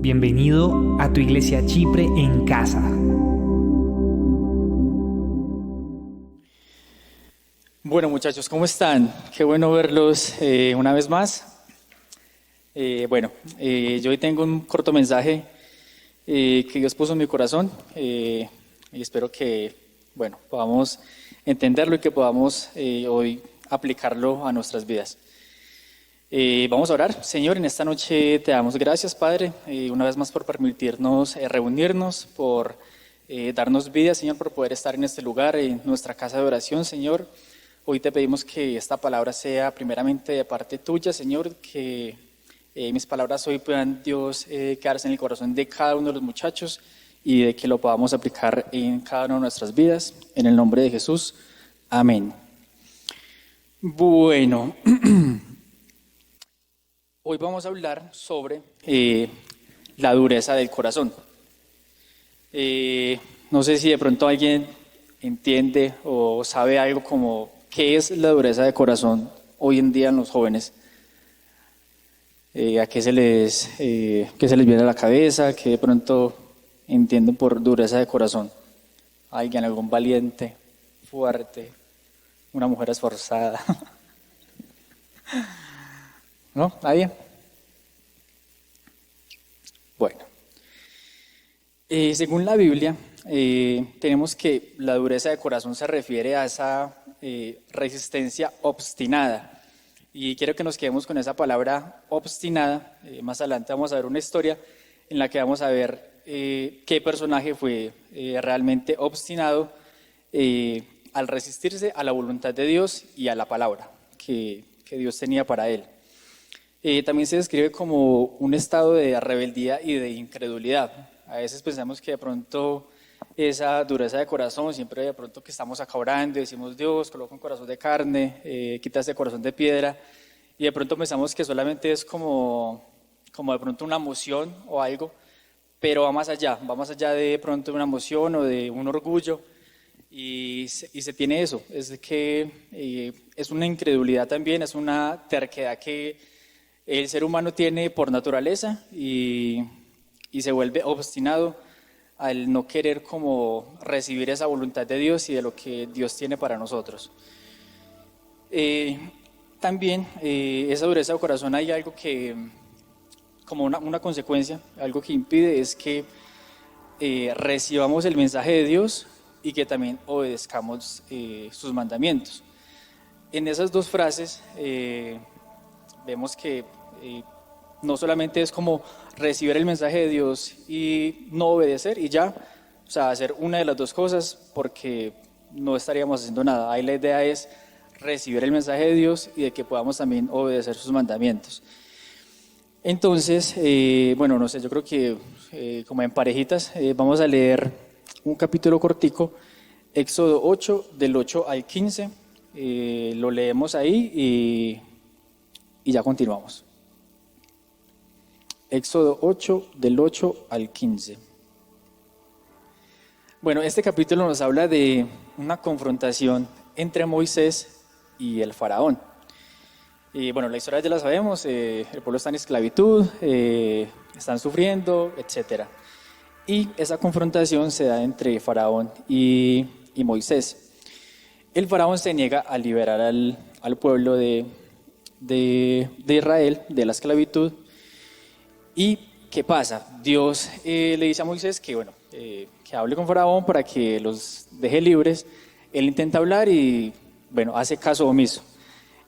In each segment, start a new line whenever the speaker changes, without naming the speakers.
Bienvenido a tu iglesia Chipre en casa.
Bueno, muchachos, ¿cómo están? Qué bueno verlos una vez más. Yo hoy tengo un corto mensaje que Dios puso en mi corazón y espero que, podamos entenderlo y que podamos hoy aplicarlo a nuestras vidas. Vamos a orar. Señor, en esta noche te damos gracias, Padre, una vez más por permitirnos reunirnos, por darnos vida, Señor, por poder estar en este lugar, en nuestra casa de oración, Señor. Hoy te pedimos que esta palabra sea primeramente de parte tuya, Señor, que mis palabras hoy puedan, Dios, quedarse en el corazón de cada uno de los muchachos y de que lo podamos aplicar en cada una de nuestras vidas. En el nombre de Jesús. Amén. Bueno, hoy vamos a hablar sobre la dureza del corazón. No sé si de pronto alguien entiende o sabe algo como qué es la dureza de corazón hoy en día en los jóvenes. ¿A qué se les viene a la cabeza? ¿Qué de pronto entienden por dureza de corazón? ¿Alguien, algún valiente, fuerte, una mujer esforzada? ¿No? ¿Nadie? Bueno, según la Biblia, tenemos que la dureza de corazón se refiere a esa resistencia obstinada. Y quiero que nos quedemos con esa palabra obstinada. Más adelante vamos a ver una historia en la que vamos a ver qué personaje fue realmente obstinado al resistirse a la voluntad de Dios y a la palabra que Dios tenía para él. También se describe como un estado de rebeldía y de incredulidad. A veces pensamos que de pronto esa dureza de corazón, siempre de pronto que estamos acá orando y decimos, Dios, coloca un corazón de carne, quita ese corazón de piedra, y de pronto pensamos que solamente es como de pronto una emoción o algo, pero va más allá de pronto una emoción o de un orgullo, y se tiene eso, es que es una incredulidad también, es una terquedad que el ser humano tiene por naturaleza y se vuelve obstinado al no querer como recibir esa voluntad de Dios y de lo que Dios tiene para nosotros. También esa dureza de corazón hay algo que, como una consecuencia, algo que impide es que recibamos el mensaje de Dios y que también obedezcamos sus mandamientos. En esas dos frases vemos que no solamente es como recibir el mensaje de Dios y no obedecer y ya, o sea, hacer una de las dos cosas porque no estaríamos haciendo nada. Ahí la idea es recibir el mensaje de Dios y de que podamos también obedecer sus mandamientos. Entonces, no sé, yo creo que como en parejitas vamos a leer un capítulo cortico, Éxodo 8, del 8 al 15, lo leemos ahí y ya continuamos. Éxodo 8, del 8 al 15. Bueno, este capítulo nos habla de una confrontación entre Moisés y el faraón. Y la historia ya la sabemos, el pueblo está en esclavitud, están sufriendo, etc. Y esa confrontación se da entre faraón y Moisés. El faraón se niega a liberar al pueblo de Israel de la esclavitud. ¿Y qué pasa? Dios le dice a Moisés que hable con Faraón para que los deje libres. Él intenta hablar y hace caso omiso.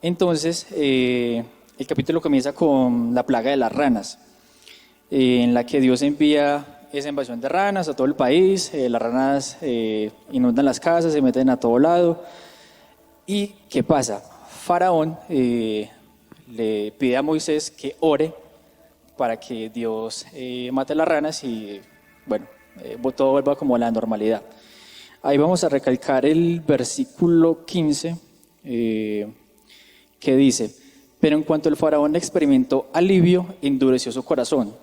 Entonces el capítulo comienza con la plaga de las ranas, en la que Dios envía esa invasión de ranas a todo el país. Las ranas inundan las casas, se meten a todo lado. ¿Y qué pasa? Faraón le pide a Moisés que ore para que Dios mate las ranas y todo vuelva como a la normalidad. Ahí vamos a recalcar el versículo 15 que dice: pero en cuanto el faraón experimentó alivio, endureció su corazón,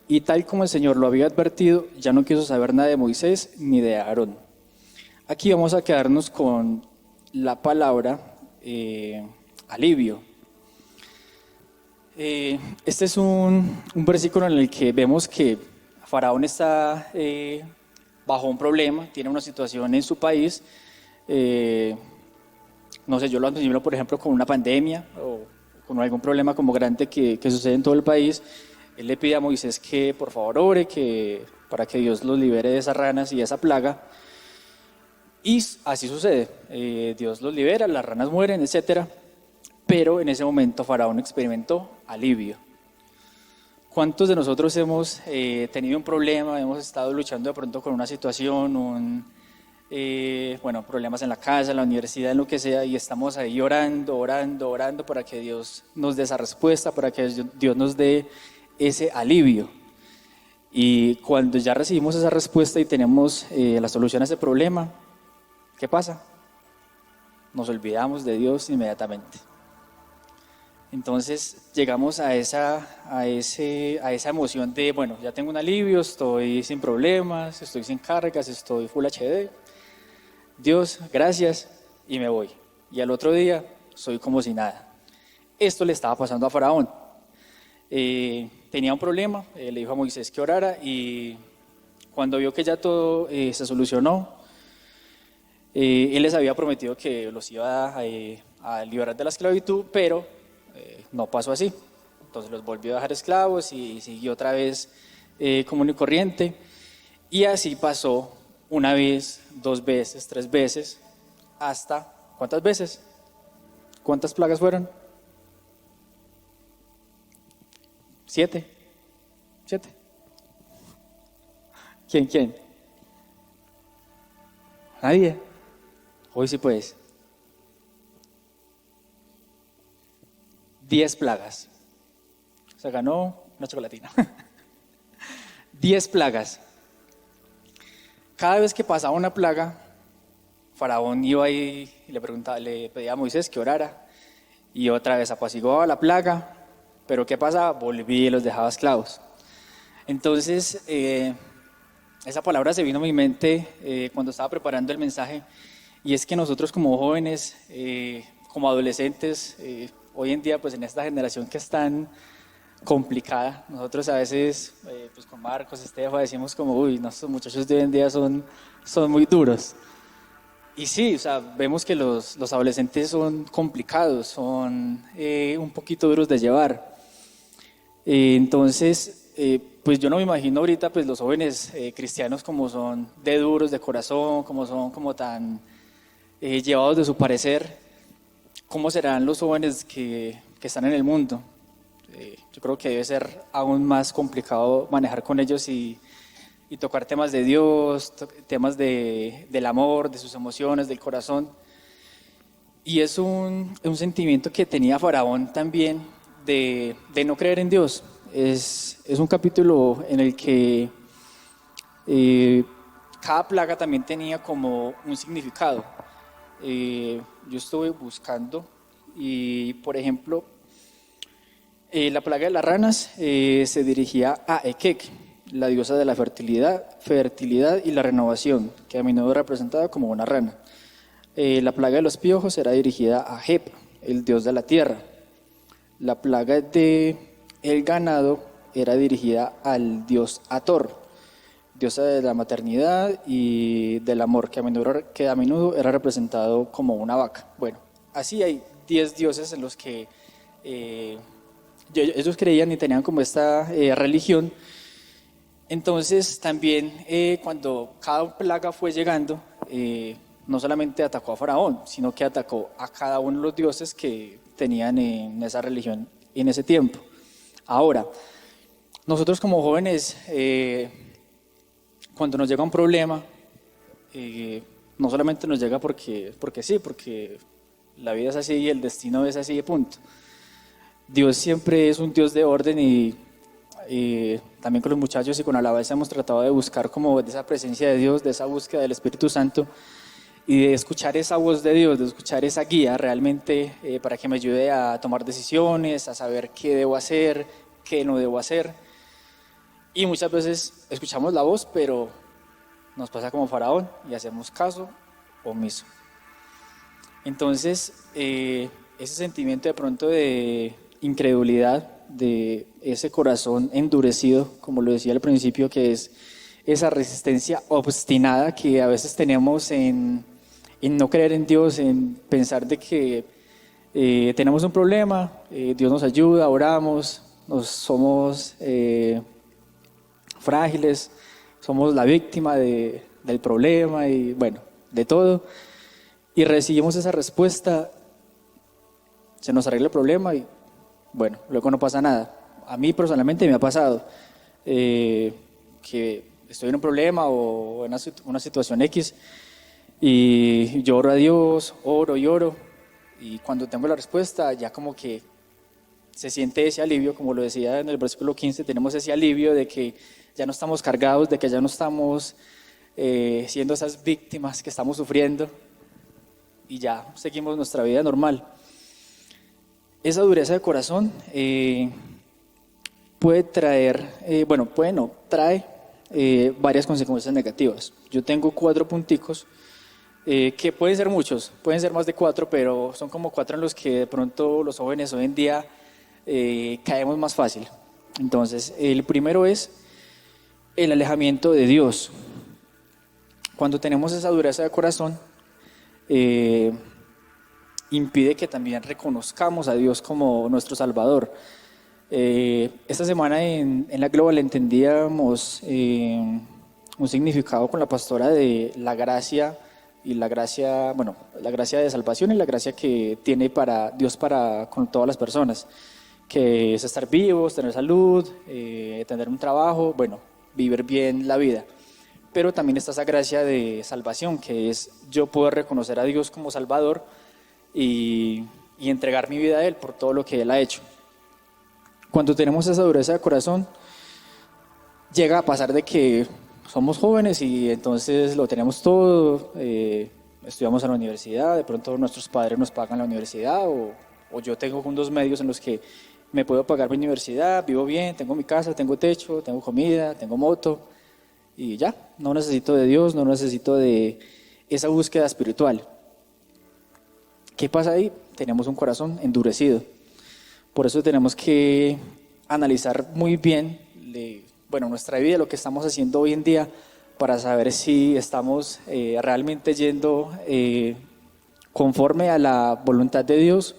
y tal como el Señor lo había advertido, ya no quiso saber nada de Moisés ni de Aarón. Aquí vamos a quedarnos con la palabra alivio. Este es un versículo en el que vemos que Faraón está bajo un problema, tiene una situación en su país. No sé, yo lo asimilo, por ejemplo, con una pandemia o con algún problema como grande que sucede en todo el país. Él le pide a Moisés que por favor ore para que Dios los libere de esas ranas y de esa plaga. Y así sucede. Dios los libera, las ranas mueren, etcétera. Pero en ese momento Faraón experimentó alivio. ¿Cuántos de nosotros hemos tenido un problema, hemos estado luchando de pronto con una situación, problemas en la casa, en la universidad, en lo que sea, y estamos ahí orando para que Dios nos dé esa respuesta, para que Dios nos dé ese alivio? Y cuando ya recibimos esa respuesta y tenemos la solución a ese problema, ¿qué pasa? Nos olvidamos de Dios inmediatamente. Entonces llegamos a esa emoción de, bueno, ya tengo un alivio, estoy sin problemas, estoy sin cargas, estoy Full HD. Dios, gracias, y me voy. Y al otro día soy como si nada. Esto le estaba pasando a Faraón. Tenía un problema, le dijo a Moisés que orara, y cuando vio que ya todo se solucionó, él les había prometido que los iba a liberar de la esclavitud, pero no pasó así. Entonces los volvió a dejar esclavos y siguió otra vez común y corriente. Y así pasó una vez, 2 veces, 3 veces, hasta ¿cuántas veces? ¿Cuántas plagas fueron? 7. 7. ¿Quién? Nadie. Hoy sí pues. 10 plagas. Se ganó una chocolatina. 10 plagas. Cada vez que pasaba una plaga, Faraón iba ahí y le pedía a Moisés que orara, y otra vez apaciguaba la plaga, pero ¿qué pasaba? Volvía y los dejaba esclavos. Entonces, esa palabra se vino a mi mente cuando estaba preparando el mensaje, y es que nosotros como jóvenes, como adolescentes, hoy en día, pues en esta generación que es tan complicada, nosotros a veces, pues con Marcos, Estefa, decimos como, uy, estos muchachos de hoy en día son muy duros. Y sí, o sea, vemos que los adolescentes son complicados, son un poquito duros de llevar. Entonces, pues yo no me imagino ahorita pues los jóvenes cristianos como son de duros de corazón, como son como tan llevados de su parecer. ¿Cómo serán los jóvenes que están en el mundo? Yo creo que debe ser aún más complicado manejar con ellos y tocar temas de Dios, temas del amor, de sus emociones, del corazón. Y es un sentimiento que tenía Faraón también de no creer en Dios. Es un capítulo en el que cada plaga también tenía como un significado. Yo estuve buscando y, por ejemplo, la plaga de las ranas se dirigía a Ekek, la diosa de la fertilidad y la renovación, que a menudo representada como una rana. La plaga de los piojos era dirigida a Hep, el dios de la tierra. La plaga de el ganado era dirigida al dios Ator, diosa de la maternidad y del amor, que a menudo era representado como una vaca. Bueno, así hay 10 dioses en los que ellos creían y tenían como esta religión. Entonces también cuando cada plaga fue llegando, no solamente atacó a Faraón, sino que atacó a cada uno de los dioses que tenían en esa religión en ese tiempo. Ahora, nosotros como jóvenes, cuando nos llega un problema, no solamente nos llega porque sí, porque la vida es así y el destino es así, punto. Dios siempre es un Dios de orden y también con los muchachos y con Alabanza hemos tratado de buscar como de esa presencia de Dios, de esa búsqueda del Espíritu Santo y de escuchar esa voz de Dios, de escuchar esa guía realmente para que me ayude a tomar decisiones, a saber qué debo hacer, qué no debo hacer. Y muchas veces escuchamos la voz, pero nos pasa como Faraón y hacemos caso omiso. Entonces, ese sentimiento de pronto de incredulidad de ese corazón endurecido, como lo decía al principio, que es esa resistencia obstinada que a veces tenemos en no creer en Dios, en pensar de que tenemos un problema, Dios nos ayuda, oramos, somos frágiles, somos la víctima del problema y bueno, de todo. Y recibimos esa respuesta, se nos arregla el problema y bueno, luego no pasa nada. A mí personalmente me ha pasado que estoy en un problema o en una situación X y yo oro a Dios, oro y oro, y cuando tengo la respuesta ya como que se siente ese alivio, como lo decía en el versículo 15, tenemos ese alivio de que ya no estamos cargados, de que ya no estamos siendo esas víctimas que estamos sufriendo y ya seguimos nuestra vida normal. Esa dureza de corazón puede traer, trae varias consecuencias negativas. Yo tengo 4 punticos que pueden ser muchos, pueden ser más de 4, pero son como 4 en los que de pronto los jóvenes hoy en día caemos más fácil. Entonces, el primero es el alejamiento de Dios. Cuando tenemos esa dureza de corazón, impide que también reconozcamos a Dios como nuestro Salvador. Esta semana en la Global entendíamos un significado con la pastora de la gracia y la gracia de salvación y la gracia que tiene para Dios con todas las personas, que es estar vivos, tener salud, tener un trabajo, vivir bien la vida. Pero también está esa gracia de salvación, que es yo poder reconocer a Dios como Salvador y entregar mi vida a Él por todo lo que Él ha hecho. Cuando tenemos esa dureza de corazón, llega a pasar de que somos jóvenes y entonces lo tenemos todo, estudiamos en la universidad, de pronto nuestros padres nos pagan la universidad o yo tengo unos medios en los que me puedo pagar mi universidad, vivo bien, tengo mi casa, tengo techo, tengo comida, tengo moto y ya, no necesito de Dios, no necesito de esa búsqueda espiritual. ¿Qué pasa ahí? Tenemos un corazón endurecido. Por eso tenemos que analizar muy bien nuestra vida, lo que estamos haciendo hoy en día, para saber si estamos realmente yendo conforme a la voluntad de Dios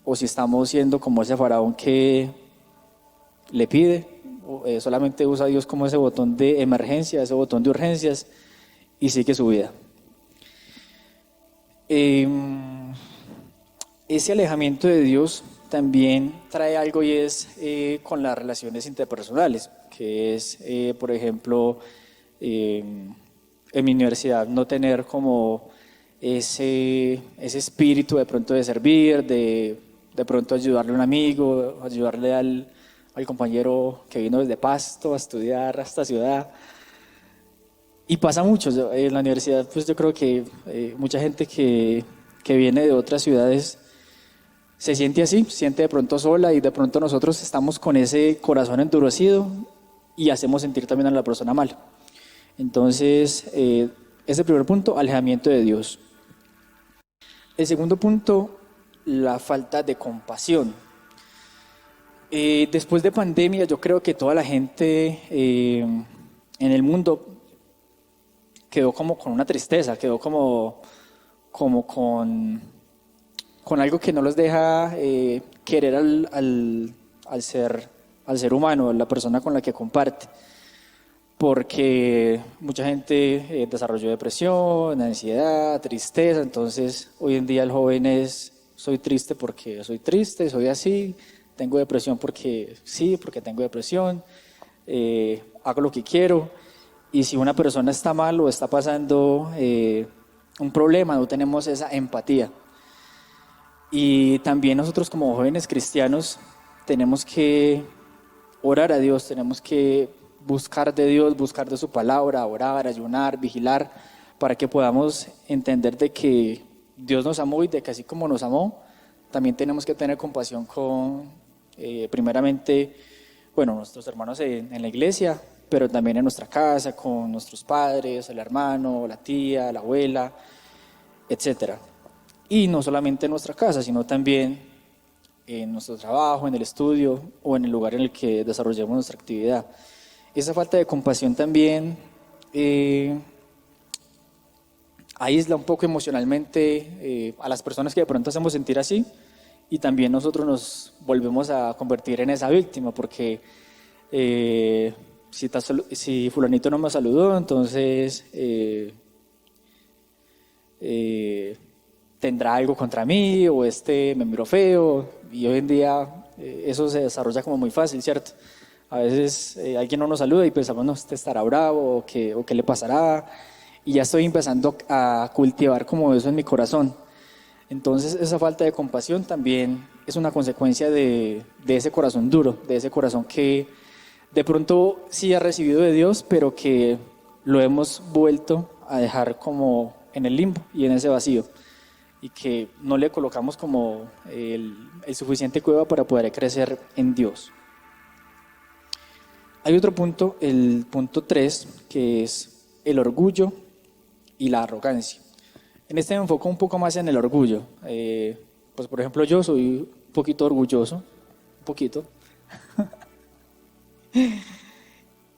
o si estamos siendo como ese faraón que le pide, solamente usa a Dios como ese botón de emergencia, ese botón de urgencias y sigue su vida. Ese alejamiento de Dios también trae algo y es con las relaciones interpersonales, que es, por ejemplo, en mi universidad no tener como ese espíritu de pronto de servir, de pronto ayudarle a un amigo, ayudarle al compañero que vino desde Pasto a estudiar a esta ciudad. Y pasa mucho, en la universidad pues yo creo que mucha gente que viene de otras ciudades se siente así, se siente de pronto sola y de pronto nosotros estamos con ese corazón endurecido y hacemos sentir también a la persona mal. Entonces, ese primer punto, alejamiento de Dios. El segundo punto, la falta de compasión. Después de pandemia, yo creo que toda la gente en el mundo quedó como con una tristeza, quedó como con algo que no los deja querer al ser humano, a la persona con la que comparte. Porque mucha gente desarrolló depresión, ansiedad, tristeza. Entonces, hoy en día el joven soy triste porque soy triste, soy así, tengo depresión porque sí, porque tengo depresión, hago lo que quiero. Y si una persona está mal o está pasando un problema, no tenemos esa empatía. Y también nosotros como jóvenes cristianos tenemos que orar a Dios, tenemos que buscar de Dios, buscar de su palabra, orar, ayunar, vigilar, para que podamos entender de que Dios nos amó y de que así como nos amó, también tenemos que tener compasión con, primeramente, nuestros hermanos en la iglesia, pero también en nuestra casa, con nuestros padres, el hermano, la tía, la abuela, etcétera. Y no solamente en nuestra casa, sino también en nuestro trabajo, en el estudio o en el lugar en el que desarrollemos nuestra actividad. Esa falta de compasión también aísla un poco emocionalmente a las personas que de pronto hacemos sentir así, y también nosotros nos volvemos a convertir en esa víctima, porque si fulanito no me saludó, entonces tendrá algo contra mí, o me miró feo, y hoy en día eso se desarrolla como muy fácil, ¿cierto? A veces alguien no nos saluda y pensamos, no, este estará bravo, o qué le pasará, y ya estoy empezando a cultivar como eso en mi corazón. Entonces esa falta de compasión también es una consecuencia de ese corazón duro, de ese corazón que de pronto sí ha recibido de Dios, pero que lo hemos vuelto a dejar como en el limbo y en ese vacío, y que no le colocamos como el suficiente cuidado para poder crecer en Dios. Hay otro punto, el punto 3, que es el orgullo y la arrogancia. En este me enfoco un poco más en el orgullo. Pues por ejemplo, yo soy un poquito orgulloso, un poquito.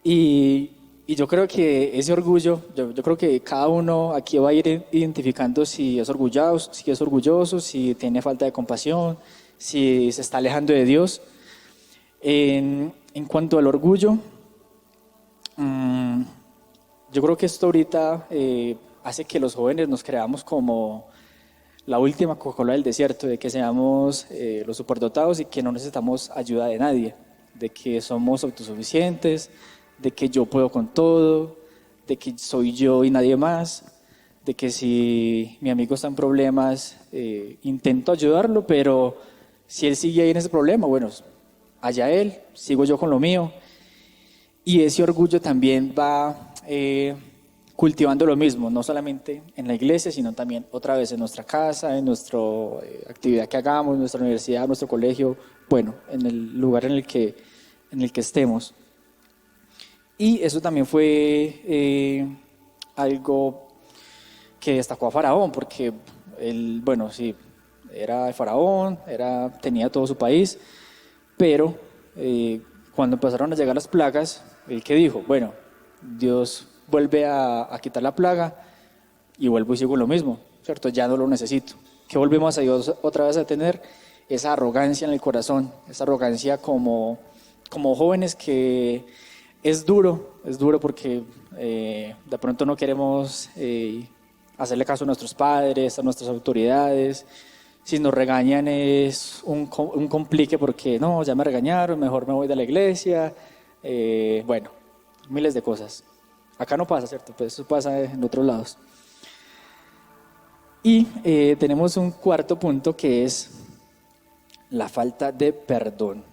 y yo creo que ese orgullo, yo creo que cada uno aquí va a ir identificando si es orgulloso, si tiene falta de compasión, si se está alejando de Dios. En cuanto al orgullo, yo creo que esto ahorita hace que los jóvenes nos creamos como la última Coca-Cola del desierto, de que seamos los superdotados y que no necesitamos ayuda de nadie, de que somos autosuficientes, de que yo puedo con todo, de que soy yo y nadie más, de que si mi amigo está en problemas, intento ayudarlo, pero si él sigue ahí en ese problema, bueno, allá él, sigo yo con lo mío. Y ese orgullo también va cultivando lo mismo, no solamente en la iglesia, sino también otra vez en nuestra casa, en nuestra actividad que hagamos, en nuestra universidad, nuestro colegio, bueno, en el lugar en el que estemos. Y eso también fue algo que destacó a Faraón, porque él, bueno, sí, era el Faraón, tenía todo su país, pero cuando empezaron a llegar las plagas, él que dijo, bueno, Dios vuelve a quitar la plaga y vuelvo y sigo lo mismo, ¿cierto? Ya no lo necesito. ¿Qué volvemos a Dios otra vez a tener? Esa arrogancia en el corazón, esa arrogancia como jóvenes, que es duro porque de pronto no queremos hacerle caso a nuestros padres, a nuestras autoridades. Si nos regañan es un complique, porque no, ya me regañaron, mejor me voy de la iglesia. Bueno, miles de cosas. Acá no pasa, ¿cierto? Pues eso pasa en otros lados. Y tenemos un cuarto punto, que es la falta de perdón.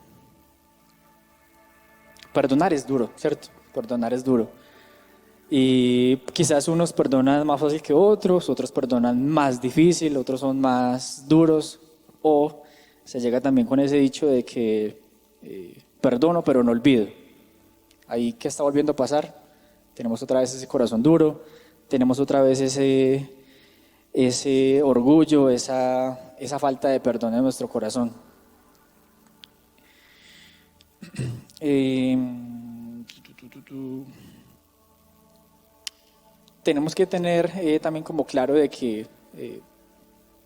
Perdonar es duro, ¿cierto? Perdonar es duro. Y quizás unos perdonan más fácil que otros perdonan más difícil, otros son más duros, o se llega también con ese dicho de que perdono pero no olvido. Ahí, ¿qué está volviendo a pasar? Tenemos otra vez ese corazón duro, tenemos otra vez ese orgullo, esa falta de perdón en nuestro corazón. Tenemos que tener también como claro de que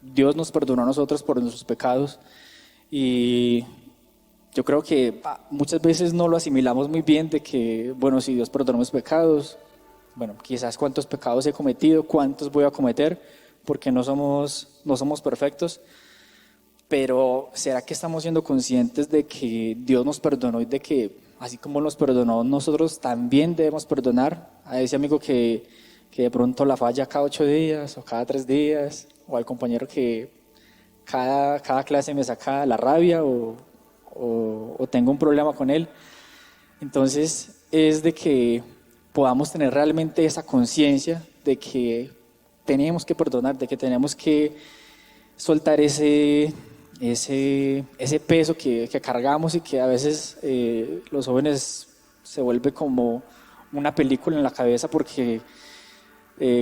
Dios nos perdonó a nosotros por nuestros pecados, y yo creo que muchas veces no lo asimilamos muy bien, de que, bueno, si Dios perdonó mis pecados, bueno, quizás cuántos pecados he cometido, cuántos voy a cometer, porque no somos perfectos, pero ¿será que estamos siendo conscientes de que Dios nos perdonó, y de que así como nos perdonó, nosotros también debemos perdonar a ese amigo que de pronto la falla cada 8 días o cada 3 días, o al compañero que cada clase me saca la rabia, o tengo un problema con él? Entonces es de que podamos tener realmente esa conciencia de que tenemos que perdonar, de que tenemos que soltar ese peso que cargamos, y que a veces los jóvenes se vuelve como una película en la cabeza, porque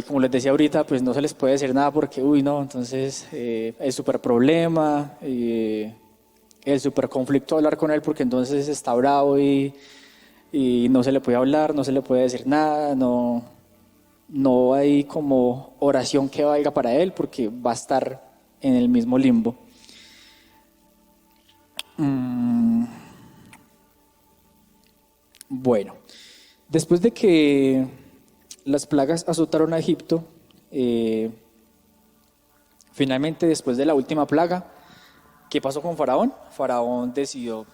como les decía ahorita, pues no se les puede decir nada porque, uy, no, entonces es súper problema, el super conflicto hablar con él porque entonces está bravo y no se le puede hablar, no se le puede decir nada, no hay como oración que valga para él porque va a estar en el mismo limbo. Bueno, después de que las plagas azotaron a Egipto, finalmente después de la última plaga, ¿qué pasó con Faraón? Faraón decidió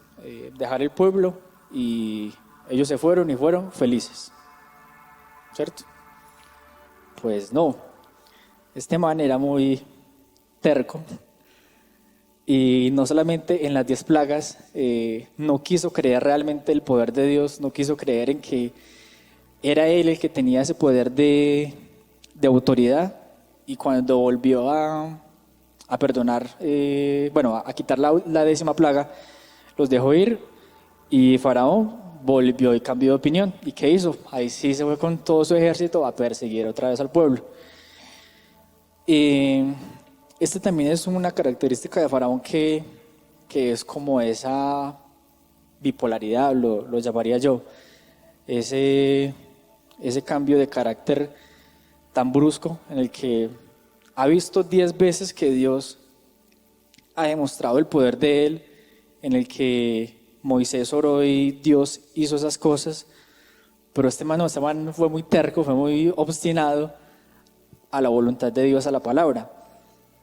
dejar el pueblo y ellos se fueron y fueron felices, ¿cierto? Pues no, este man era muy terco y no solamente en las 10 plagas no quiso creer realmente el poder de Dios, no quiso creer en que era él el que tenía ese poder de autoridad, y cuando volvió a perdonar, a quitar la 10ª plaga, los dejó ir y Faraón volvió y cambió de opinión. ¿Y qué hizo? Ahí sí se fue con todo su ejército a perseguir otra vez al pueblo. Este también es una característica de Faraón que es como esa bipolaridad, lo llamaría yo, ese cambio de carácter tan brusco en el que ha visto 10 veces que Dios ha demostrado el poder de él, en el que Moisés oró y Dios hizo esas cosas, pero este man fue muy terco, fue muy obstinado a la voluntad de Dios, a la palabra.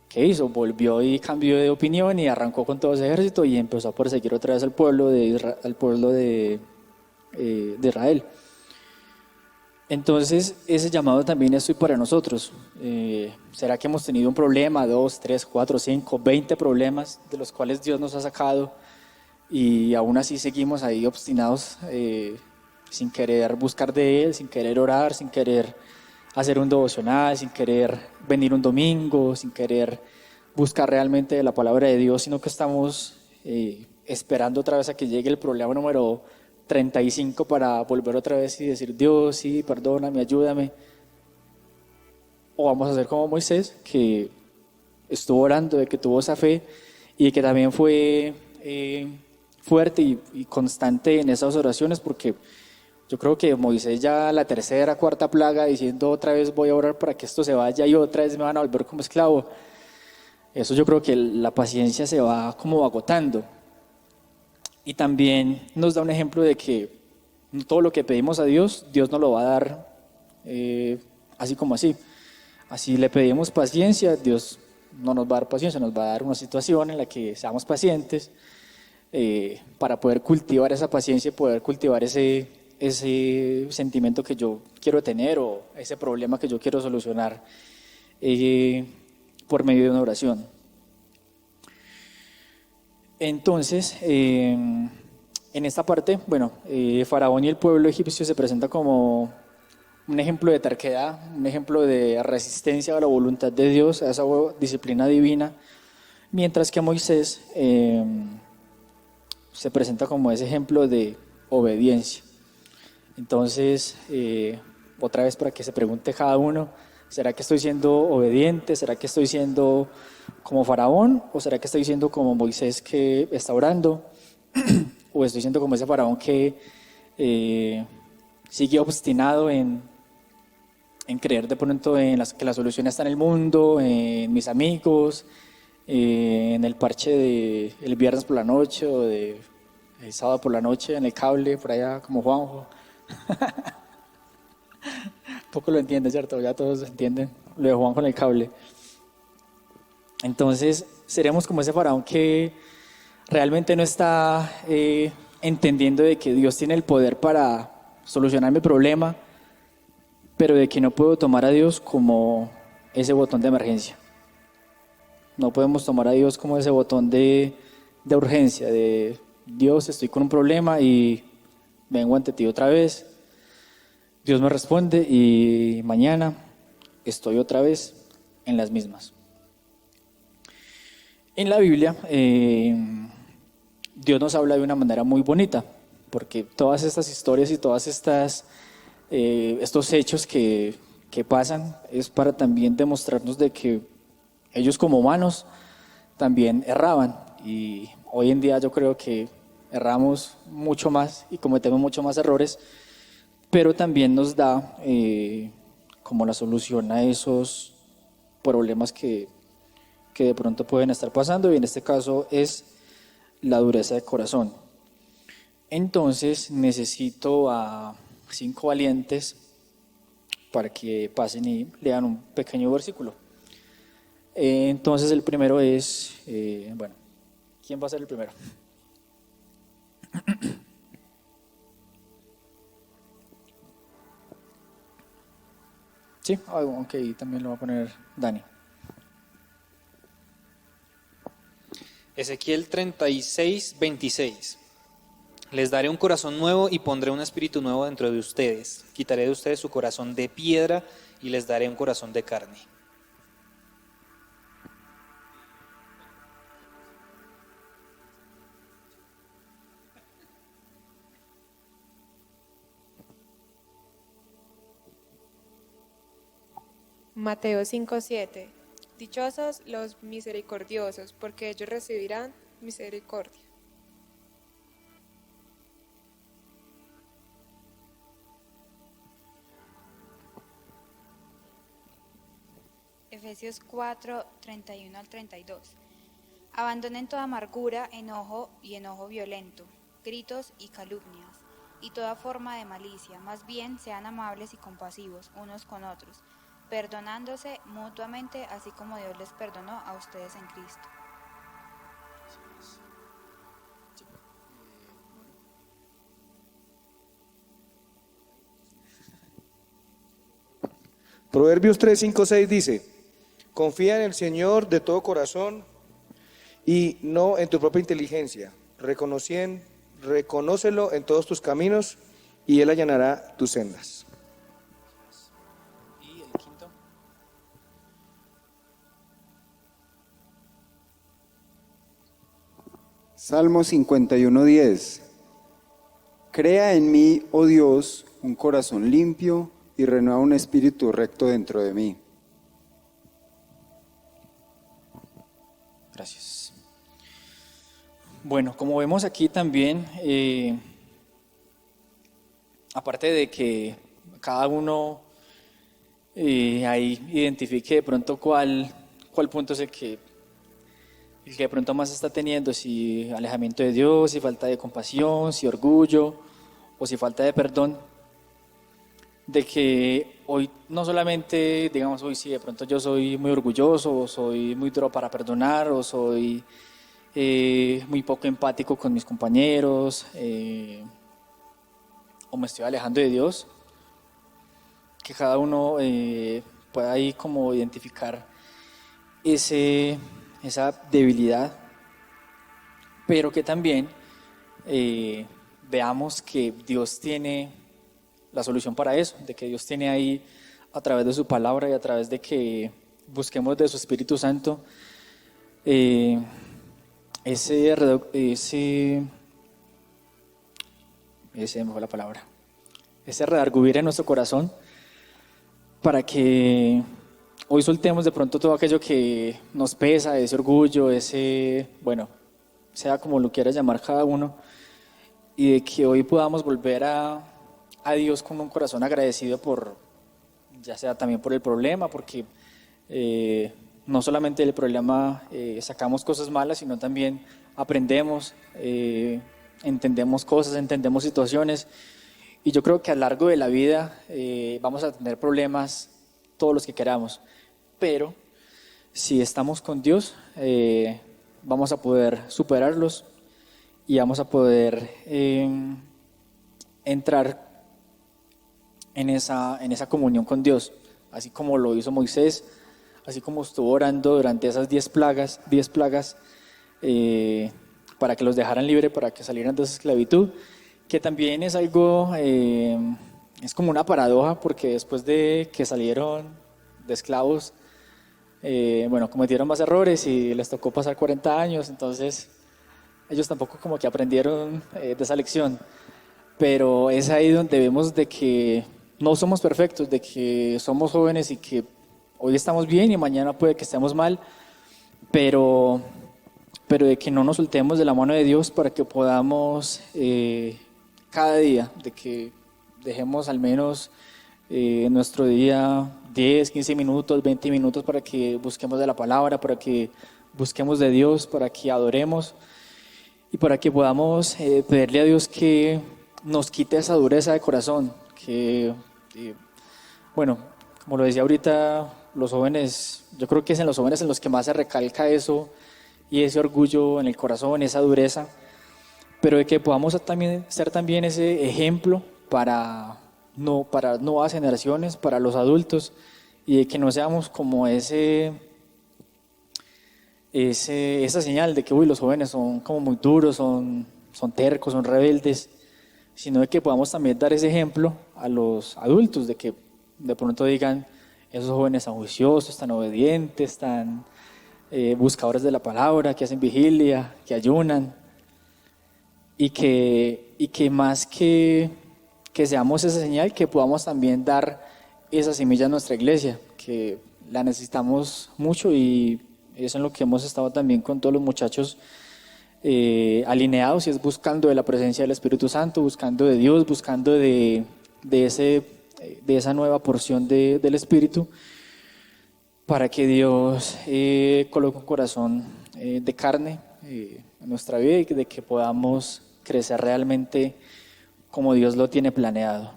¿Qué hizo? Volvió y cambió de opinión y arrancó con todo ese ejército y empezó a perseguir otra vez al pueblo de Israel. Entonces, ese llamado también es hoy para nosotros. ¿Será que hemos tenido un problema, 2, 3, 4, 5, 20 problemas de los cuales Dios nos ha sacado y aún así seguimos ahí obstinados, sin querer buscar de Él, sin querer orar, sin querer hacer un devocional, sin querer venir un domingo, sin querer buscar realmente la palabra de Dios, sino que estamos esperando otra vez a que llegue el problema número 35 para volver otra vez y decir: Dios, sí, perdóname, ayúdame? O vamos a hacer como Moisés, que estuvo orando, de que tuvo esa fe y que también fue fuerte y constante en esas oraciones, porque yo creo que Moisés ya la 3ª, 4ª plaga diciendo otra vez voy a orar para que esto se vaya y otra vez me van a volver como esclavo. Eso yo creo que la paciencia se va como agotando. Y también nos da un ejemplo de que todo lo que pedimos a Dios, Dios nos lo va a dar así como así. Así le pedimos paciencia, Dios no nos va a dar paciencia, nos va a dar una situación en la que seamos pacientes para poder cultivar esa paciencia y poder cultivar ese sentimiento que yo quiero tener o ese problema que yo quiero solucionar por medio de una oración. Entonces, en esta parte, Faraón y el pueblo egipcio se presenta como un ejemplo de terquedad, un ejemplo de resistencia a la voluntad de Dios, a esa disciplina divina, mientras que Moisés se presenta como ese ejemplo de obediencia. Entonces, otra vez para que se pregunte cada uno: ¿será que estoy siendo obediente? ¿Será que estoy siendo como Faraón? ¿O será que estoy siendo como Moisés, que está orando? ¿O estoy siendo como ese Faraón que sigue obstinado en creer de pronto que la solución está en el mundo, en mis amigos, en el parche del viernes por la noche o del sábado por la noche en el cable, por allá como Juanjo? Poco lo entiende, ¿cierto? Ya todos entienden lo de Juan con el cable. Entonces, seremos como ese Faraón que realmente no está entendiendo de que Dios tiene el poder para solucionar mi problema, pero de que no puedo tomar a Dios como ese botón de emergencia. No podemos tomar a Dios como ese botón de urgencia, de Dios, estoy con un problema y vengo ante ti otra vez. Dios me responde y mañana estoy otra vez en las mismas. En la Biblia, Dios nos habla de una manera muy bonita, porque todas estas historias y todas estos hechos que pasan es para también demostrarnos de que ellos como humanos también erraban y hoy en día yo creo que erramos mucho más y cometemos mucho más errores, pero también nos da como la solución a esos problemas que de pronto pueden estar pasando, y en este caso es la dureza de corazón. Entonces necesito a 5 valientes para que pasen y lean un pequeño versículo. Entonces el primero es, bueno, ¿quién va a ser el primero? Sí, ok, también lo va a poner Dani.
Ezequiel 36, 26. Les daré un corazón nuevo y pondré un espíritu nuevo dentro de ustedes. Quitaré de ustedes su corazón de piedra y les daré un corazón de carne.
Mateo 5:7. Dichosos los misericordiosos, porque ellos recibirán misericordia.
Efesios 4, 31 al 32. Abandonen toda amargura, enojo y enojo violento, gritos y calumnias, y toda forma de malicia. Más bien sean amables y compasivos unos con otros, perdonándose mutuamente, así como Dios les perdonó a ustedes en Cristo.
Proverbios 3, 5, 6 dice: confía en el Señor de todo corazón y no en tu propia inteligencia. Reconócelo en todos tus caminos y Él allanará tus sendas.
¿Y el quinto?
Salmo 51:10. Crea en mí, oh Dios, un corazón limpio y renueva un espíritu recto dentro de mí.
Gracias. Bueno, como vemos aquí también, aparte de que cada uno ahí identifique de pronto cuál punto es el que de pronto más está teniendo, si alejamiento de Dios, si falta de compasión, si orgullo o si falta de perdón, de que hoy no solamente, digamos, hoy sí, de pronto yo soy muy orgulloso, o soy muy duro para perdonar, o soy muy poco empático con mis compañeros, o me estoy alejando de Dios, que cada uno pueda ahí como identificar esa debilidad, pero que también veamos que Dios tiene la solución para eso, de que Dios tiene ahí a través de su palabra y a través de que busquemos de su Espíritu Santo ese me fue la palabra, ese redarguir en nuestro corazón, para que hoy soltemos de pronto todo aquello que nos pesa, ese orgullo, bueno, sea como lo quiera llamar cada uno, y de que hoy podamos volver a Dios con un corazón agradecido ya sea también por el problema, porque no solamente del problema sacamos cosas malas, sino también aprendemos, entendemos cosas, entendemos situaciones, y yo creo que a lo largo de la vida vamos a tener problemas todos los que queramos, pero si estamos con Dios vamos a poder superarlos y vamos a poder entrar en esa comunión con Dios, así como lo hizo Moisés, así como estuvo orando durante esas 10 plagas, para que los dejaran libre, para que salieran de esa esclavitud, que también es algo, es como una paradoja, porque después de que salieron de esclavos, bueno, cometieron más errores y les tocó pasar 40 años, entonces ellos tampoco como que aprendieron de esa lección, pero es ahí donde vemos de que no somos perfectos, de que somos jóvenes y que hoy estamos bien y mañana puede que estemos mal, pero pero de que no nos soltemos de la mano de Dios para que podamos cada día, de que dejemos al menos en nuestro día 10, 15 minutos, 20 minutos para que busquemos de la palabra, para que busquemos de Dios, para que adoremos y para que podamos pedirle a Dios que nos quite esa dureza de corazón, que, bueno, como lo decía ahorita, los jóvenes, yo creo que es en los jóvenes en los que más se recalca eso y ese orgullo en el corazón, esa dureza, pero de que podamos ser también ese ejemplo para nuevas generaciones, para los adultos, y de que no seamos como esa señal de que los jóvenes son como muy duros, son tercos, son rebeldes, sino de que podamos también dar ese ejemplo a los adultos, de que de pronto digan, esos jóvenes tan juiciosos, tan obedientes, tan buscadores de la palabra, que hacen vigilia, que ayunan, y que más que seamos esa señal, que podamos también dar esa semilla a nuestra iglesia, que la necesitamos mucho, y eso es en lo que hemos estado también con todos los muchachos alineados, y es buscando de la presencia del Espíritu Santo, buscando de Dios, buscando de esa nueva porción del Espíritu, para que Dios coloque un corazón de carne en nuestra vida y de que podamos crecer realmente como Dios lo tiene planeado.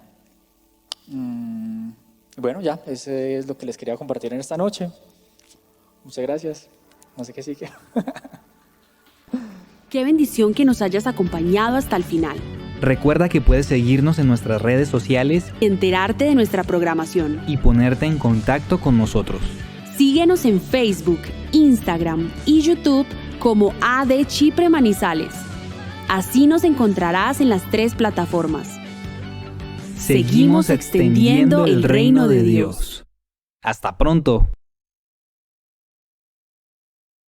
Bueno, ya, ese es lo que les quería compartir en esta noche. Muchas gracias. No sé qué sigue.
Qué bendición que nos hayas acompañado hasta el final.
Recuerda que puedes seguirnos en nuestras redes sociales,
Enterarte de nuestra programación.
y ponerte en contacto con nosotros.
Síguenos en Facebook, Instagram y YouTube como AD Chipre Manizales. Así nos encontrarás en las 3 plataformas.
Seguimos extendiendo el reino de Dios. Hasta pronto.